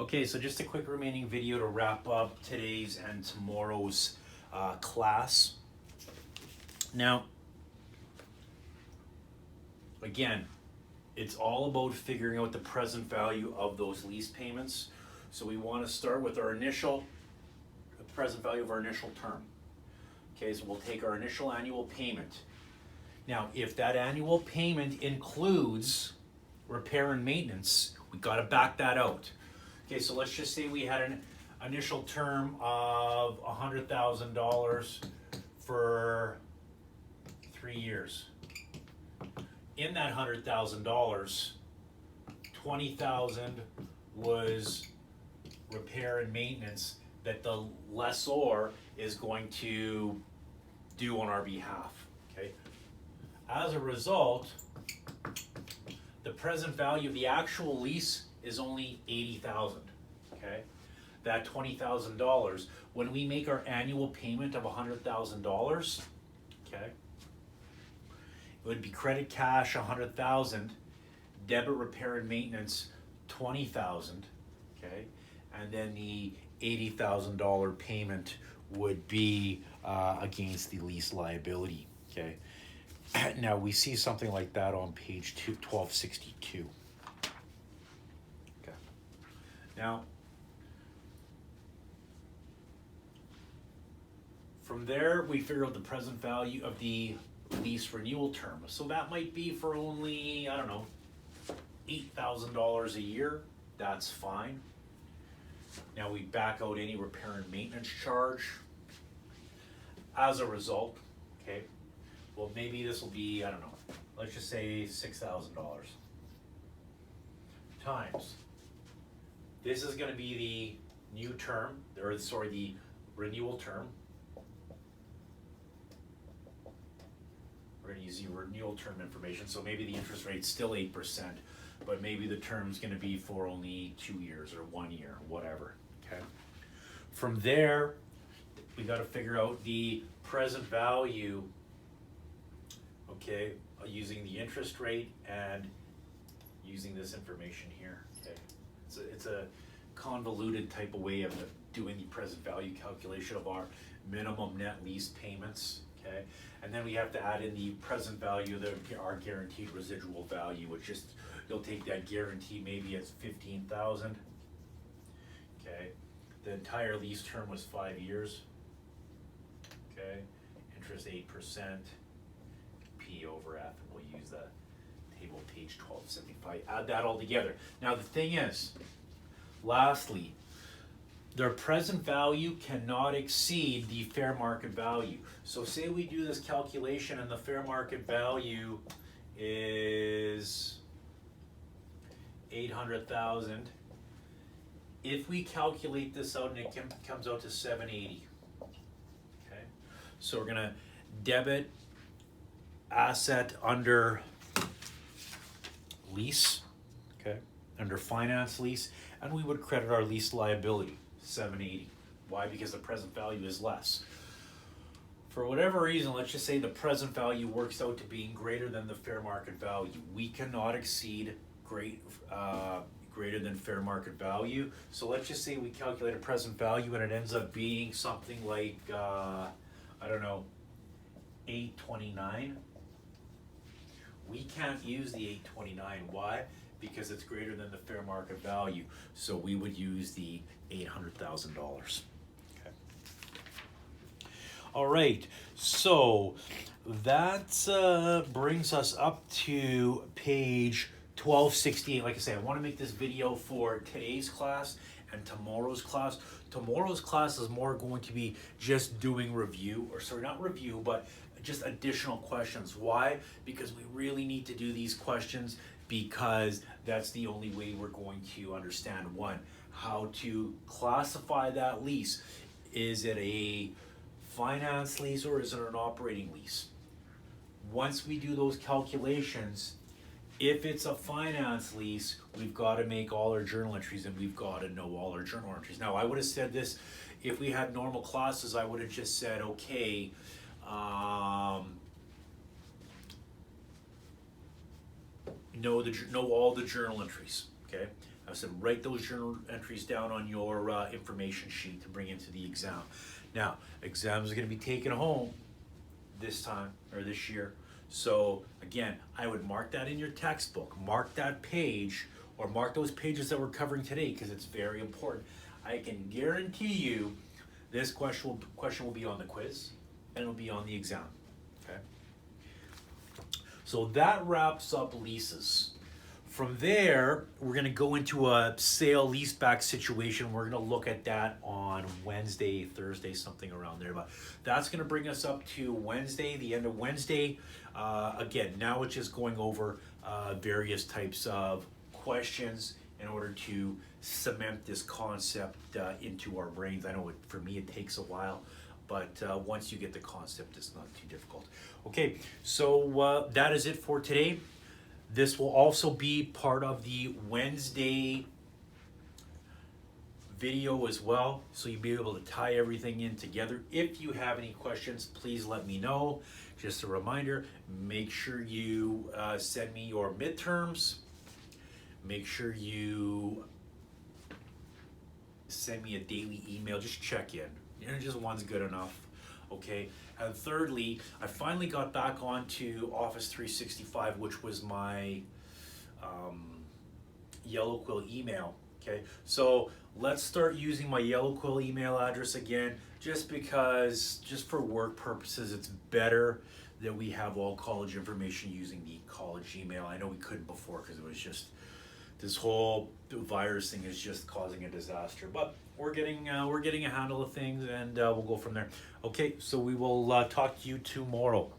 Okay, so just a quick remaining video to wrap up today's and tomorrow's class. Now, again, it's all about figuring out the present value of those lease payments. So we want to start with our the present value of our initial term. Okay, so we'll take our initial annual payment. Now, if that annual payment includes repair and maintenance, we got to back that out. Okay, so let's just say we had an initial term of $100,000 for 3 years. In that $100,000, $20,000 was repair and maintenance that the lessor is going to do on our behalf. Okay. As a result, the present value of the actual lease is only $80,000. Okay. That $20,000, when we make our annual payment of $100,000, okay, it would be credit cash $100,000, debit repair and maintenance $20,000, okay, and then the $80,000 payment would be against the lease liability, okay. Now we see something like that on page 1262. Okay. Now, from there we figure out the present value of the lease renewal term. So that might be for only, I don't know, $8,000 a year. That's fine. Now we back out any repair and maintenance charge. As a result, okay, well maybe this will be, I don't know, let's just say $6,000 times. This is going to be the new term, or sorry, the renewal term. We're going to use the renewal term information, so maybe the interest rate's still 8%, but maybe the term's going to be for only 2 years or 1 year, whatever. Okay. From there, we got to figure out the present value, okay, using the interest rate and using this information here. Okay. It's a convoluted type of way of doing the present value calculation of our minimum net lease payments. Okay, and then we have to add in the present value of our guaranteed residual value, which is, you'll take that guarantee maybe as 15,000. Okay, the entire lease term was 5 years. Okay, interest 8%, P over F, and we'll use the table page 1275. Add that all together. Now the thing is, lastly, their present value cannot exceed the fair market value. So say we do this calculation and the fair market value is 800,000. If we calculate this out and it comes out to 780. Okay, so we're gonna debit asset under lease, okay, under finance lease, and we would credit our lease liability. 780. Why? Because the present value is less. For whatever reason, let's just say the present value works out to being greater than the fair market value. We cannot exceed greater than fair market value. So let's just say we calculate a present value and it ends up being something like, I don't know, 829. We can't use the 829. Why? Because it's greater than the fair market value. So we would use the $800,000. Okay. All right, so that brings us up to page 1268. Like I say, I want to make this video for today's class and tomorrow's class. Tomorrow's class is more going to be just doing review, or sorry, not review, but just additional questions. Why? Because we really need to do these questions, because that's the only way we're going to understand, one, how to classify that lease. Is it a finance lease or is it an operating lease? Once we do those calculations, if it's a finance lease, we've got to make all our journal entries and we've got to know all our journal entries. Now, I would have said this, if we had normal classes, I would have just said, okay, know all the journal entries, okay? I said, write those journal entries down on your information sheet to bring into the exam. Now, exams are going to be taken home this time or this year. So again, I would mark that in your textbook, mark that page, or mark those pages that we're covering today because it's very important. I can guarantee you this question will be on the quiz and it'll be on the exam. Okay. So that wraps up leases. From there, we're going to go into a sale leaseback situation. We're going to look at that on Wednesday, Thursday, something around there. But that's going to bring us up to Wednesday, the end of Wednesday. Again, now it's just going over various types of questions in order to cement this concept into our brains. I know for me it takes a while, but once you get the concept, it's not too difficult. Okay, so that is it for today. This will also be part of the Wednesday video as well, so you'll be able to tie everything in together. If you have any questions, please let me know. Just a reminder, make sure you send me your midterms. Make sure you send me a daily email. Just check in. Just one's good enough. Okay. And thirdly, I finally got back onto Office 365, which was my Yellow Quill email. Okay, so let's start using my Yellow Quill email address again, just for work purposes, it's better that we have all college information using the college email. I know we couldn't before because it was just this whole virus thing is just causing a disaster, but we're getting a handle of things, and we'll go from there. Okay, so we will talk to you tomorrow.